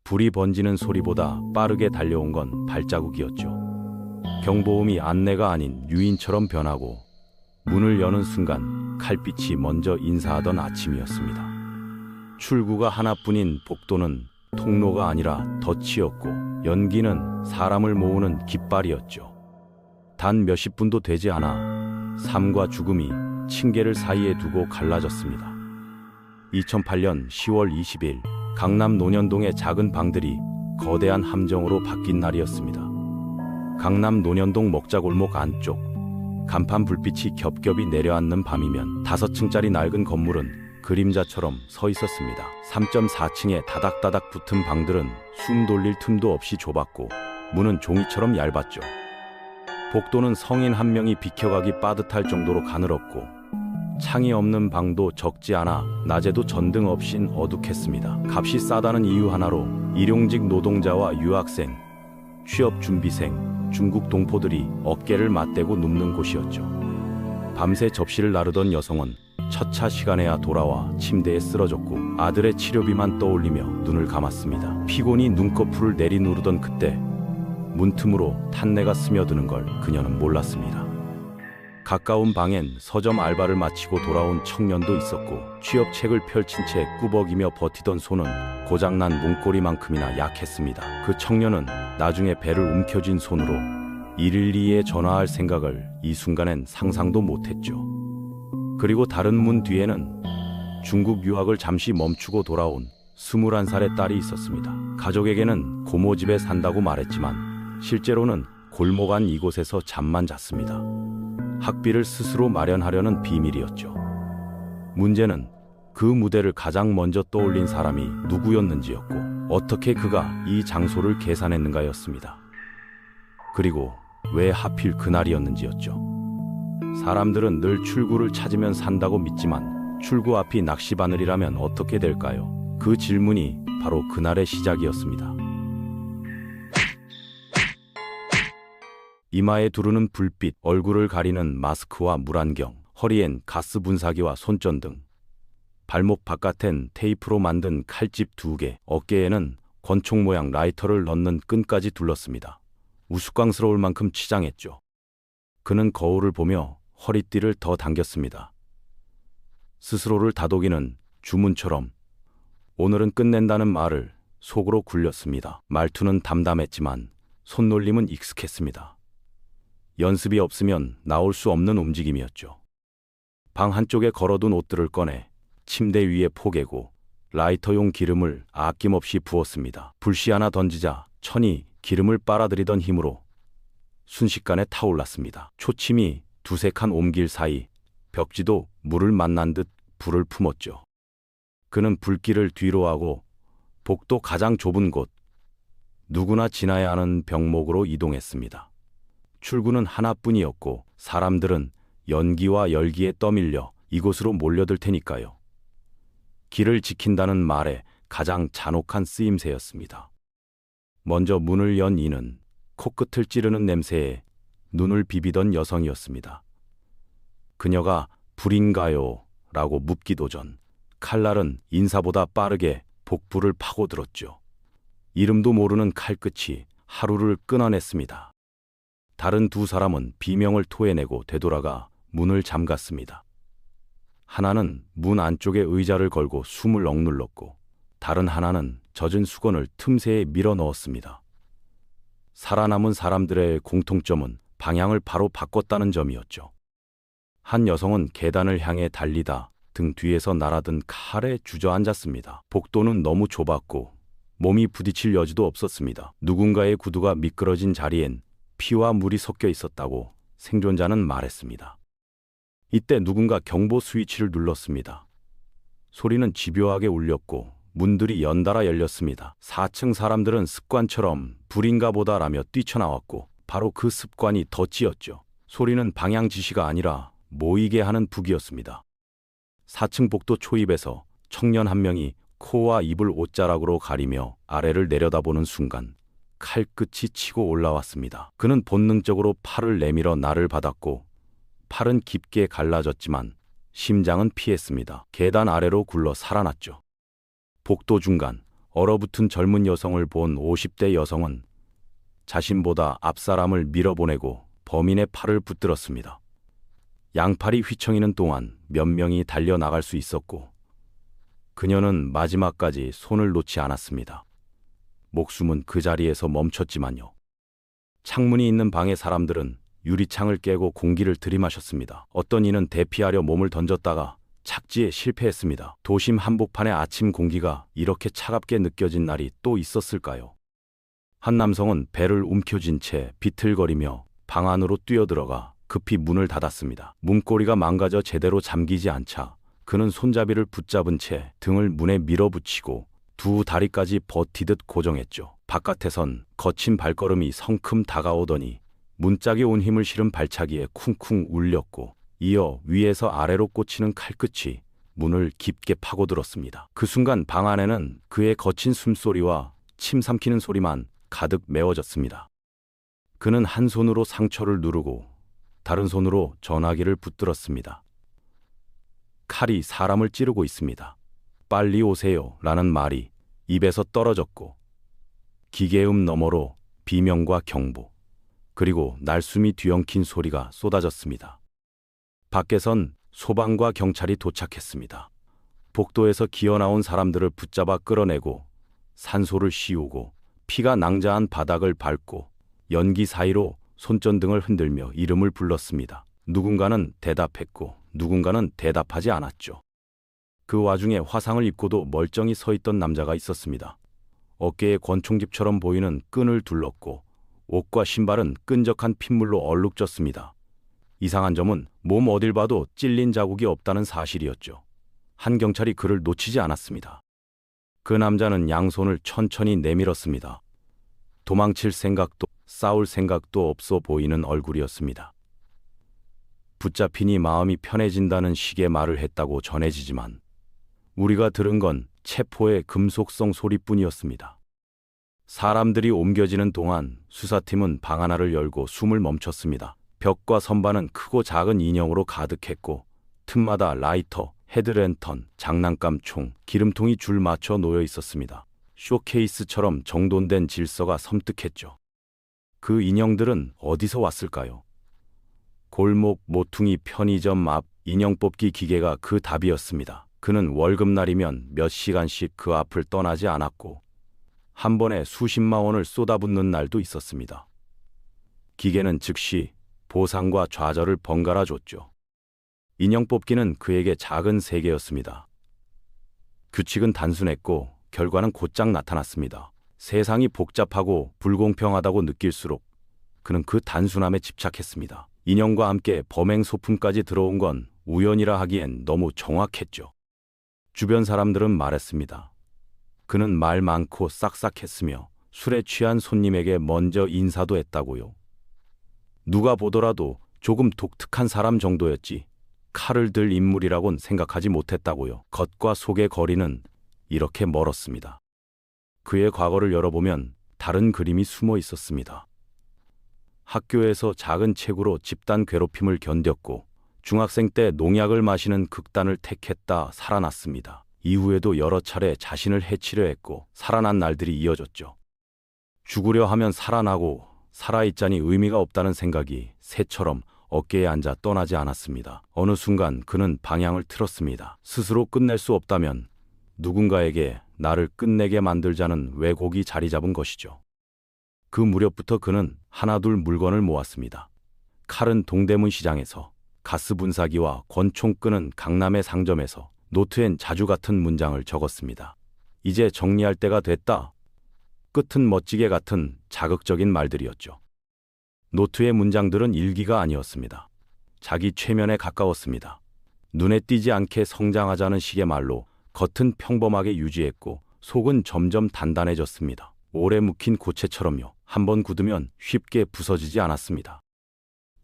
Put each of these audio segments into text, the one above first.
불이 번지는 소리보다 빠르게 달려온 건 발자국이었죠. 경보음이 안내가 아닌 유인처럼 변하고 문을 여는 순간 칼빛이 먼저 인사하던 아침이었습니다. 출구가 하나뿐인 복도는 통로가 아니라 덫이었고 연기는 사람을 모으는 깃발이었죠. 단 몇십 분도 되지 않아 삶과 죽음이 층계를 사이에 두고 갈라졌습니다. 2008년 10월 20일 강남 논현동의 작은 방들이 거대한 함정으로 바뀐 날이었습니다. 강남 논현동 먹자골목 안쪽 간판 불빛이 겹겹이 내려앉는 밤이면 5층짜리 낡은 건물은 그림자처럼 서 있었습니다. 3.4층에 다닥다닥 붙은 방들은 숨 돌릴 틈도 없이 좁았고 문은 종이처럼 얇았죠. 복도는 성인 한 명이 비켜가기 빠듯할 정도로 가늘었고 창이 없는 방도 적지 않아 낮에도 전등 없인 어둑했습니다. 값이 싸다는 이유 하나로 일용직 노동자와 유학생, 취업준비생, 중국 동포들이 어깨를 맞대고 눕는 곳이었죠. 밤새 접시를 나르던 여성은 첫 차 시간에야 돌아와 침대에 쓰러졌고 아들의 치료비만 떠올리며 눈을 감았습니다. 피곤이 눈꺼풀을 내리누르던 그때 문틈으로 탄내가 스며드는 걸 그녀는 몰랐습니다. 가까운 방엔 서점 알바를 마치고 돌아온 청년도 있었고 취업책을 펼친 채 꾸벅이며 버티던 손은 고장난 문고리만큼이나 약했습니다. 그 청년은 나중에 배를 움켜쥔 손으로 112에 전화할 생각을 이 순간엔 상상도 못했죠. 그리고 다른 문 뒤에는 중국 유학을 잠시 멈추고 돌아온 21살의 딸이 있었습니다. 가족에게는 고모집에 산다고 말했지만 실제로는 골목 안 이곳에서 잠만 잤습니다. 학비를 스스로 마련하려는 비밀이었죠. 문제는 그 무대를 가장 먼저 떠올린 사람이 누구였는지였고 어떻게 그가 이 장소를 계산했는가였습니다. 그리고 왜 하필 그날이었는지였죠. 사람들은 늘 출구를 찾으면 산다고 믿지만 출구 앞이 낚시바늘이라면 어떻게 될까요? 그 질문이 바로 그날의 시작이었습니다. 이마에 두르는 불빛, 얼굴을 가리는 마스크와 물안경, 허리엔 가스 분사기와 손전등, 발목 바깥엔 테이프로 만든 칼집 2개, 어깨에는 권총 모양 라이터를 넣는 끈까지 둘렀습니다. 우스꽝스러울 만큼 치장했죠. 그는 거울을 보며 허리띠를 더 당겼습니다. 스스로를 다독이는 주문처럼 오늘은 끝낸다는 말을 속으로 굴렸습니다. 말투는 담담했지만 손놀림은 익숙했습니다. 연습이 없으면 나올 수 없는 움직임이었죠. 방 한쪽에 걸어둔 옷들을 꺼내 침대 위에 포개고 라이터용 기름을 아낌없이 부었습니다. 불씨 하나 던지자 천이 기름을 빨아들이던 힘으로 순식간에 타올랐습니다. 초침이 두세 칸 옮길 사이 벽지도 물을 만난 듯 불을 품었죠. 그는 불길을 뒤로하고 복도 가장 좁은 곳, 누구나 지나야 하는 병목으로 이동했습니다. 출구는 하나뿐이었고 사람들은 연기와 열기에 떠밀려 이곳으로 몰려들 테니까요. 길을 지킨다는 말에 가장 잔혹한 쓰임새였습니다. 먼저 문을 연 이는 코끝을 찌르는 냄새에 눈을 비비던 여성이었습니다. 그녀가 불인가요? 라고 묻기도 전 칼날은 인사보다 빠르게 복부를 파고들었죠. 이름도 모르는 칼끝이 하루를 끊어냈습니다. 다른 두 사람은 비명을 토해내고 되돌아가 문을 잠갔습니다. 하나는 문 안쪽에 의자를 걸고 숨을 억눌렀고 다른 하나는 젖은 수건을 틈새에 밀어 넣었습니다. 살아남은 사람들의 공통점은 방향을 바로 바꿨다는 점이었죠. 한 여성은 계단을 향해 달리다 등 뒤에서 날아든 칼에 주저앉았습니다. 복도는 너무 좁았고 몸이 부딪힐 여지도 없었습니다. 누군가의 구두가 미끄러진 자리엔 피와 물이 섞여 있었다고 생존자는 말했습니다. 이때 누군가 경보 스위치를 눌렀습니다. 소리는 집요하게 울렸고 문들이 연달아 열렸습니다. 4층 사람들은 습관처럼 불인가 보다라며 뛰쳐나왔고 바로 그 습관이 덫이었죠. 소리는 방향 지시가 아니라 모이게 하는 북이었습니다. 4층 복도 초입에서 청년 한 명이 코와 입을 옷자락으로 가리며 아래를 내려다보는 순간 칼끝이 치고 올라왔습니다. 그는 본능적으로 팔을 내밀어 나를 받았고 팔은 깊게 갈라졌지만 심장은 피했습니다. 계단 아래로 굴러 살아났죠. 복도 중간 얼어붙은 젊은 여성을 본 50대 여성은 자신보다 앞사람을 밀어보내고 범인의 팔을 붙들었습니다. 양팔이 휘청이는 동안 몇 명이 달려나갈 수 있었고 그녀는 마지막까지 손을 놓지 않았습니다. 목숨은 그 자리에서 멈췄지만요. 창문이 있는 방의 사람들은 유리창을 깨고 공기를 들이마셨습니다. 어떤 이는 대피하려 몸을 던졌다가 착지에 실패했습니다. 도심 한복판의 아침 공기가 이렇게 차갑게 느껴진 날이 또 있었을까요? 한 남성은 배를 움켜쥔 채 비틀거리며 방 안으로 뛰어들어가 급히 문을 닫았습니다. 문고리가 망가져 제대로 잠기지 않자 그는 손잡이를 붙잡은 채 등을 문에 밀어붙이고 두 다리까지 버티듯 고정했죠. 바깥에선 거친 발걸음이 성큼 다가오더니 문짝에 온 힘을 실은 발차기에 쿵쿵 울렸고 이어 위에서 아래로 꽂히는 칼끝이 문을 깊게 파고들었습니다. 그 순간 방 안에는 그의 거친 숨소리와 침 삼키는 소리만 가득 메워졌습니다. 그는 한 손으로 상처를 누르고 다른 손으로 전화기를 붙들었습니다. 칼이 사람을 찌르고 있습니다. 빨리 오세요 라는 말이 입에서 떨어졌고 기계음 너머로 비명과 경보 그리고 날숨이 뒤엉킨 소리가 쏟아졌습니다. 밖에선 소방과 경찰이 도착했습니다. 복도에서 기어나온 사람들을 붙잡아 끌어내고 산소를 씌우고 피가 낭자한 바닥을 밟고 연기 사이로 손전등을 흔들며 이름을 불렀습니다. 누군가는 대답했고 누군가는 대답하지 않았죠. 그 와중에 화상을 입고도 멀쩡히 서 있던 남자가 있었습니다. 어깨에 권총집처럼 보이는 끈을 둘렀고 옷과 신발은 끈적한 핏물로 얼룩졌습니다. 이상한 점은 몸 어딜 봐도 찔린 자국이 없다는 사실이었죠. 한 경찰이 그를 놓치지 않았습니다. 그 남자는 양손을 천천히 내밀었습니다. 도망칠 생각도 싸울 생각도 없어 보이는 얼굴이었습니다. 붙잡히니 마음이 편해진다는 식의 말을 했다고 전해지지만 우리가 들은 건 체포의 금속성 소리뿐이었습니다. 사람들이 옮겨지는 동안 수사팀은 방 하나를 열고 숨을 멈췄습니다. 벽과 선반은 크고 작은 인형으로 가득했고 틈마다 라이터, 헤드랜턴, 장난감 총, 기름통이 줄 맞춰 놓여 있었습니다. 쇼케이스처럼 정돈된 질서가 섬뜩했죠. 그 인형들은 어디서 왔을까요? 골목, 모퉁이, 편의점 앞 인형 뽑기 기계가 그 답이었습니다. 그는 월급날이면 몇 시간씩 그 앞을 떠나지 않았고 한 번에 수십만 원을 쏟아붓는 날도 있었습니다. 기계는 즉시 보상과 좌절을 번갈아 줬죠. 인형 뽑기는 그에게 작은 세계였습니다. 규칙은 단순했고 결과는 곧장 나타났습니다. 세상이 복잡하고 불공평하다고 느낄수록 그는 그 단순함에 집착했습니다. 인형과 함께 범행 소품까지 들어온 건 우연이라 하기엔 너무 정확했죠. 주변 사람들은 말했습니다. 그는 말 많고 싹싹했으며 술에 취한 손님에게 먼저 인사도 했다고요. 누가 보더라도 조금 독특한 사람 정도였지 칼을 들 인물이라곤 생각하지 못했다고요. 겉과 속의 거리는 이렇게 멀었습니다. 그의 과거를 열어보면 다른 그림이 숨어 있었습니다. 학교에서 작은 책으로 집단 괴롭힘을 견뎠고 중학생 때 농약을 마시는 극단을 택했다 살아났습니다. 이후에도 여러 차례 자신을 해치려 했고 살아난 날들이 이어졌죠. 죽으려 하면 살아나고 살아있자니 의미가 없다는 생각이 새처럼 어깨에 앉아 떠나지 않았습니다. 어느 순간 그는 방향을 틀었습니다. 스스로 끝낼 수 없다면 누군가에게 나를 끝내게 만들자는 왜곡이 자리 잡은 것이죠. 그 무렵부터 그는 하나둘 물건을 모았습니다. 칼은 동대문 시장에서, 가스 분사기와 권총끈은 강남의 상점에서, 노트엔 자주 같은 문장을 적었습니다. 이제 정리할 때가 됐다. 끝은 멋지게 같은 자극적인 말들이었죠. 노트의 문장들은 일기가 아니었습니다. 자기 최면에 가까웠습니다. 눈에 띄지 않게 성장하자는 식의 말로 겉은 평범하게 유지했고 속은 점점 단단해졌습니다. 오래 묵힌 고체처럼요. 한번 굳으면 쉽게 부서지지 않았습니다.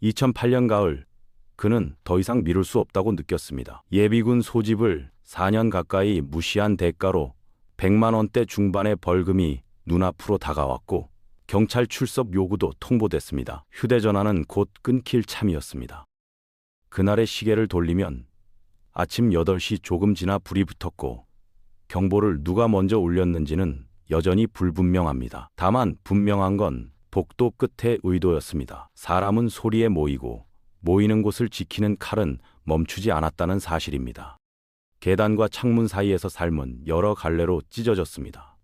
2008년 가을 그는 더 이상 미룰 수 없다고 느꼈습니다. 예비군 소집을 4년 가까이 무시한 대가로 100만 원대 중반의 벌금이 눈앞으로 다가왔고 경찰 출석 요구도 통보됐습니다. 휴대전화는 곧 끊길 참이었습니다. 그날의 시계를 돌리면 아침 8시 조금 지나 불이 붙었고 경보를 누가 먼저 울렸는지는 여전히 불분명합니다. 다만 분명한 건 복도 끝의 의도였습니다. 사람은 소리에 모이고 모이는 곳을 지키는 칼은 멈추지 않았다는 사실입니다. 계단과 창문 사이에서 삶은 여러 갈래로 찢어졌습니다.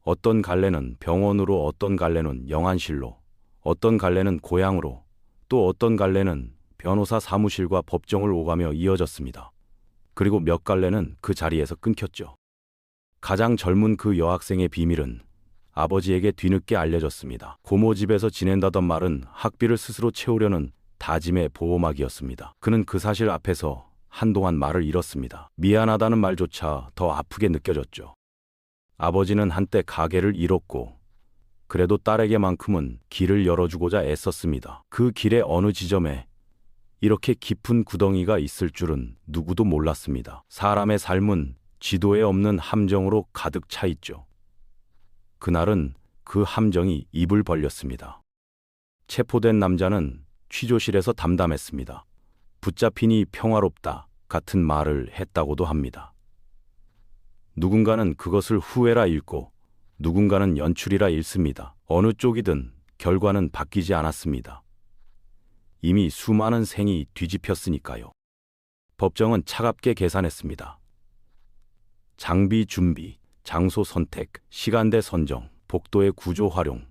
어떤 갈래는 병원으로, 어떤 갈래는 영안실로, 어떤 갈래는 고향으로, 또 어떤 갈래는 변호사 사무실과 법정을 오가며 이어졌습니다. 그리고 몇 갈래는 그 자리에서 끊겼죠. 가장 젊은 그 여학생의 비밀은 아버지에게 뒤늦게 알려졌습니다. 고모 집에서 지낸다던 말은 학비를 스스로 채우려는 다짐의 보호막이었습니다. 그는 그 사실 앞에서 한동안 말을 잃었습니다. 미안하다는 말조차 더 아프게 느껴졌죠. 아버지는 한때 가게를 잃었고 그래도 딸에게만큼은 길을 열어주고자 애썼습니다. 그 길의 어느 지점에 이렇게 깊은 구덩이가 있을 줄은 누구도 몰랐습니다. 사람의 삶은 지도에 없는 함정으로 가득 차 있죠. 그날은 그 함정이 입을 벌렸습니다. 체포된 남자는 취조실에서 담담했습니다. 붙잡히니 평화롭다 같은 말을 했다고도 합니다. 누군가는 그것을 후회라 읽고 누군가는 연출이라 읽습니다. 어느 쪽이든 결과는 바뀌지 않았습니다. 이미 수많은 생이 뒤집혔으니까요. 법정은 차갑게 계산했습니다. 장비 준비, 장소 선택, 시간대 선정, 복도의 구조 활용,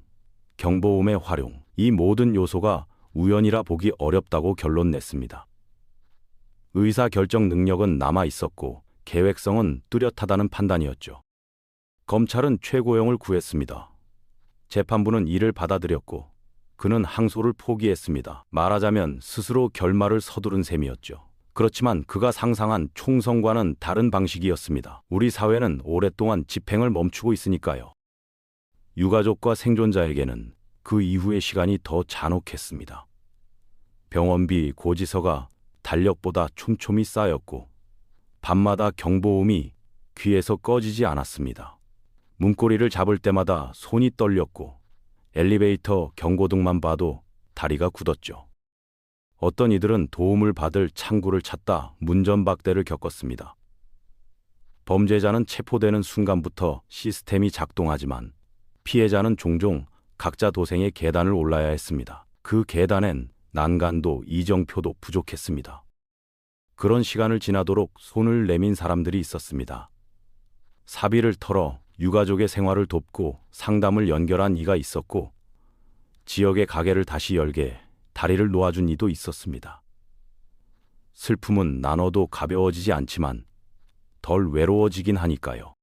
경보음의 활용, 이 모든 요소가 우연이라 보기 어렵다고 결론 냈습니다. 의사 결정 능력은 남아 있었고 계획성은 뚜렷하다는 판단이었죠. 검찰은 최고형을 구했습니다. 재판부는 이를 받아들였고 그는 항소를 포기했습니다. 말하자면 스스로 결말을 서두른 셈이었죠. 그렇지만 그가 상상한 총선과는 다른 방식이었습니다. 우리 사회는 오랫동안 집행을 멈추고 있으니까요. 유가족과 생존자에게는 그 이후의 시간이 더 잔혹했습니다. 병원비, 고지서가 달력보다 촘촘히 쌓였고 밤마다 경보음이 귀에서 꺼지지 않았습니다. 문고리를 잡을 때마다 손이 떨렸고 엘리베이터 경고등만 봐도 다리가 굳었죠. 어떤 이들은 도움을 받을 창구를 찾다 문전박대를 겪었습니다. 범죄자는 체포되는 순간부터 시스템이 작동하지만 피해자는 종종 각자 도생의 계단을 올라야 했습니다. 그 계단엔 난간도 이정표도 부족했습니다. 그런 시간을 지나도록 손을 내민 사람들이 있었습니다. 사비를 털어 유가족의 생활을 돕고 상담을 연결한 이가 있었고 지역의 가게를 다시 열게 다리를 놓아준 이도 있었습니다. 슬픔은 나눠도 가벼워지지 않지만 덜 외로워지긴 하니까요.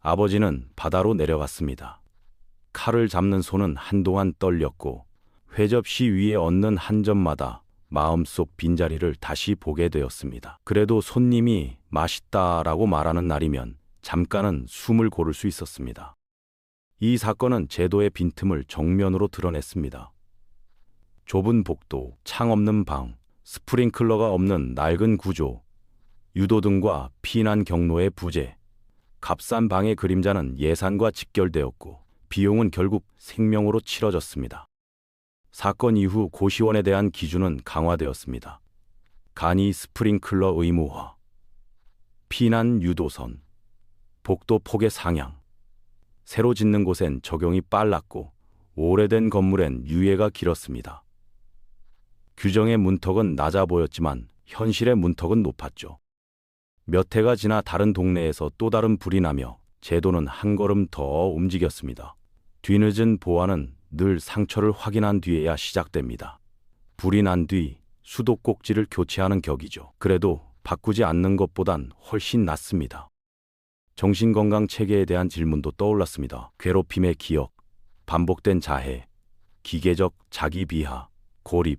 아버지는 바다로 내려갔습니다. 칼을 잡는 손은 한동안 떨렸고 회접시 위에 얹는 한 점마다 마음속 빈자리를 다시 보게 되었습니다. 그래도 손님이 맛있다라고 말하는 날이면 잠깐은 숨을 고를 수 있었습니다. 이 사건은 제도의 빈틈을 정면으로 드러냈습니다. 좁은 복도, 창 없는 방, 스프링클러가 없는 낡은 구조, 유도등과 피난 경로의 부재, 값싼 방의 그림자는 예산과 직결되었고 비용은 결국 생명으로 치러졌습니다. 사건 이후 고시원에 대한 기준은 강화되었습니다. 간이 스프링클러 의무화, 피난 유도선, 복도 폭의 상향, 새로 짓는 곳엔 적용이 빨랐고 오래된 건물엔 유예가 길었습니다. 규정의 문턱은 낮아 보였지만 현실의 문턱은 높았죠. 몇 해가 지나 다른 동네에서 또 다른 불이 나며 제도는 한 걸음 더 움직였습니다. 뒤늦은 보완은 늘 상처를 확인한 뒤에야 시작됩니다. 불이 난 뒤 수도꼭지를 교체하는 격이죠. 그래도 바꾸지 않는 것보단 훨씬 낫습니다. 정신건강 체계에 대한 질문도 떠올랐습니다. 괴롭힘의 기억, 반복된 자해, 기계적 자기 비하, 고립,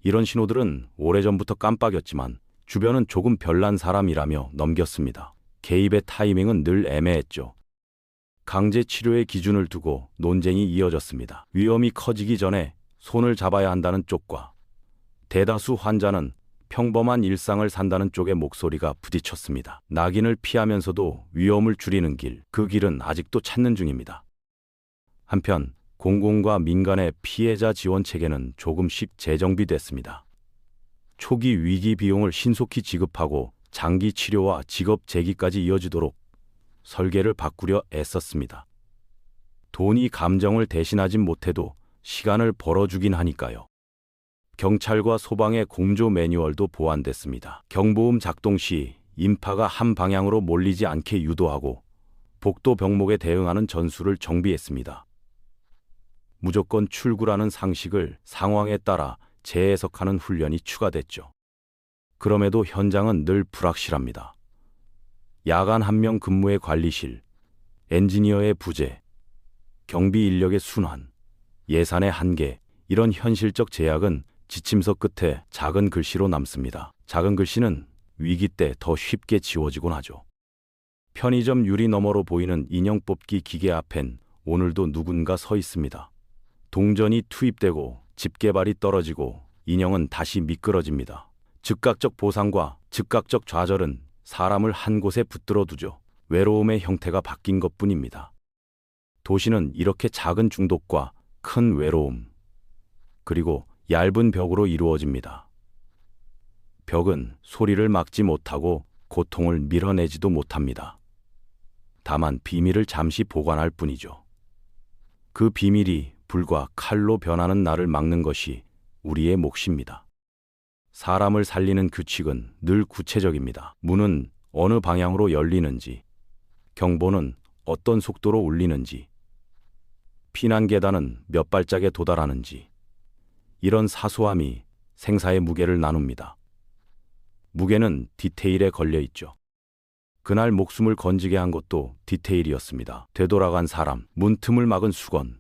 이런 신호들은 오래전부터 깜빡였지만 주변은 조금 별난 사람이라며 넘겼습니다. 개입의 타이밍은 늘 애매했죠. 강제 치료의 기준을 두고 논쟁이 이어졌습니다. 위험이 커지기 전에 손을 잡아야 한다는 쪽과 대다수 환자는 평범한 일상을 산다는 쪽의 목소리가 부딪혔습니다. 낙인을 피하면서도 위험을 줄이는 길, 그 길은 아직도 찾는 중입니다. 한편 공공과 민간의 피해자 지원 체계는 조금씩 재정비됐습니다. 초기 위기 비용을 신속히 지급하고 장기 치료와 직업 재기까지 이어지도록 설계를 바꾸려 애썼습니다. 돈이 감정을 대신하진 못해도 시간을 벌어주긴 하니까요. 경찰과 소방의 공조 매뉴얼도 보완됐습니다. 경보음 작동 시 인파가 한 방향으로 몰리지 않게 유도하고 복도 병목에 대응하는 전술을 정비했습니다. 무조건 출구라는 상식을 상황에 따라 재해석하는 훈련이 추가됐죠. 그럼에도 현장은 늘 불확실합니다. 야간 한 명 근무의 관리실, 엔지니어의 부재, 경비 인력의 순환, 예산의 한계, 이런 현실적 제약은 지침서 끝에 작은 글씨로 남습니다. 작은 글씨는 위기 때 더 쉽게 지워지곤 하죠. 편의점 유리 너머로 보이는 인형 뽑기 기계 앞엔 오늘도 누군가 서 있습니다. 동전이 투입되고 집게발이 떨어지고 인형은 다시 미끄러집니다. 즉각적 보상과 즉각적 좌절은 사람을 한 곳에 붙들어 두죠. 외로움의 형태가 바뀐 것뿐입니다. 도시는 이렇게 작은 중독과 큰 외로움, 그리고 얇은 벽으로 이루어집니다. 벽은 소리를 막지 못하고 고통을 밀어내지도 못합니다. 다만 비밀을 잠시 보관할 뿐이죠. 그 비밀이 불과 칼로 변하는 날을 막는 것이 우리의 몫입니다. 사람을 살리는 규칙은 늘 구체적입니다. 문은 어느 방향으로 열리는지, 경보는 어떤 속도로 울리는지, 피난 계단은 몇 발짝에 도달하는지, 이런 사소함이 생사의 무게를 나눕니다. 무게는 디테일에 걸려 있죠. 그날 목숨을 건지게 한 것도 디테일이었습니다. 되돌아간 사람, 문틈을 막은 수건,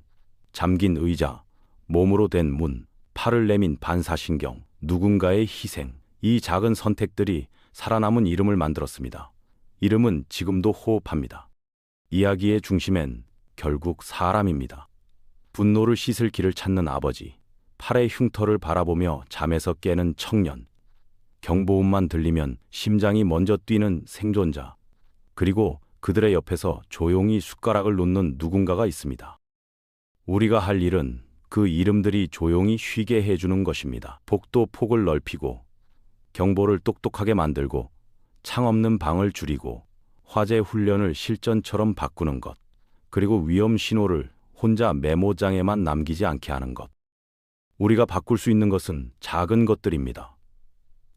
잠긴 의자, 몸으로 된 문, 팔을 내민 반사신경, 누군가의 희생, 이 작은 선택들이 살아남은 이름을 만들었습니다. 이름은 지금도 호흡합니다. 이야기의 중심엔 결국 사람입니다. 분노를 씻을 길을 찾는 아버지, 팔의 흉터를 바라보며 잠에서 깨는 청년, 경보음만 들리면 심장이 먼저 뛰는 생존자, 그리고 그들의 옆에서 조용히 숟가락을 놓는 누군가가 있습니다. 우리가 할 일은 그 이름들이 조용히 쉬게 해주는 것입니다. 복도 폭을 넓히고, 경보를 똑똑하게 만들고, 창 없는 방을 줄이고, 화재 훈련을 실전처럼 바꾸는 것, 그리고 위험 신호를 혼자 메모장에만 남기지 않게 하는 것. 우리가 바꿀 수 있는 것은 작은 것들입니다.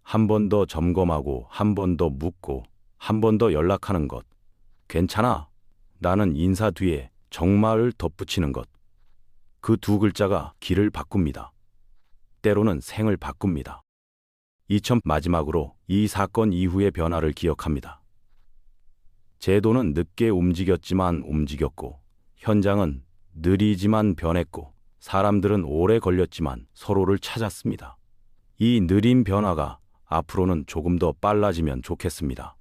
한 번 더 점검하고, 한 번 더 묻고, 한 번 더 연락하는 것. 괜찮아. 나는 인사 뒤에 정말을 덧붙이는 것. 그 두 글자가 길을 바꿉니다. 때로는 생을 바꿉니다. 마지막으로 이 사건 이후의 변화를 기억합니다. 제도는 늦게 움직였지만 움직였고, 현장은 느리지만 변했고, 사람들은 오래 걸렸지만 서로를 찾았습니다. 이 느린 변화가 앞으로는 조금 더 빨라지면 좋겠습니다.